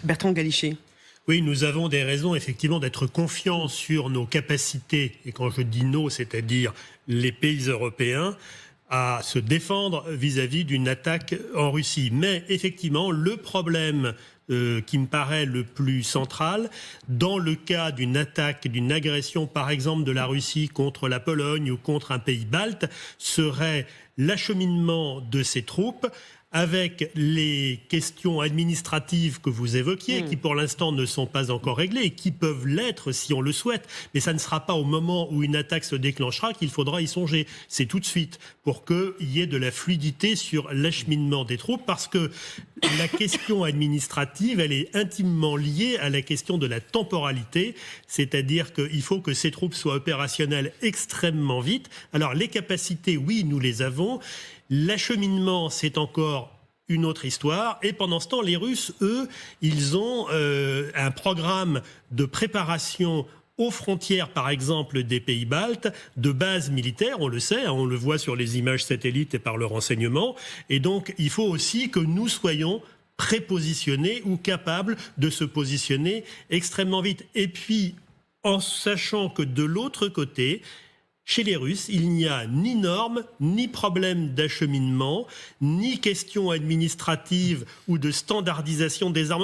Bertrand Galichet. Oui, nous avons des raisons effectivement d'être confiants sur nos capacités, et quand je dis nos, c'est-à-dire les pays européens, à se défendre vis-à-vis d'une attaque en Russie. Mais effectivement, le problème qui me paraît le plus central, dans le cas d'une attaque, d'une agression par exemple de la Russie contre la Pologne ou contre un pays balte, serait l'acheminement de ces troupes avec les questions administratives que vous évoquiez, qui pour l'instant ne sont pas encore réglées et qui peuvent l'être si on le souhaite. Mais ça ne sera pas au moment où une attaque se déclenchera qu'il faudra y songer. C'est tout de suite pour qu'il y ait de la fluidité sur l'acheminement des troupes, parce que la question administrative, elle est intimement liée à la question de la temporalité, c'est-à-dire qu'il faut que ces troupes soient opérationnelles extrêmement vite. Alors les capacités, oui, nous les avons. L'acheminement, c'est encore une autre histoire. Et pendant ce temps, les Russes, eux, ils ont un programme de préparation aux frontières, par exemple, des pays baltes, de bases militaires, on le sait, on le voit sur les images satellites et par le renseignement. Et donc, il faut aussi que nous soyons prépositionnés ou capables de se positionner extrêmement vite. Et puis, en sachant que de l'autre côté, chez les Russes, il n'y a ni normes, ni problème d'acheminement, ni question administrative ou de standardisation des armements.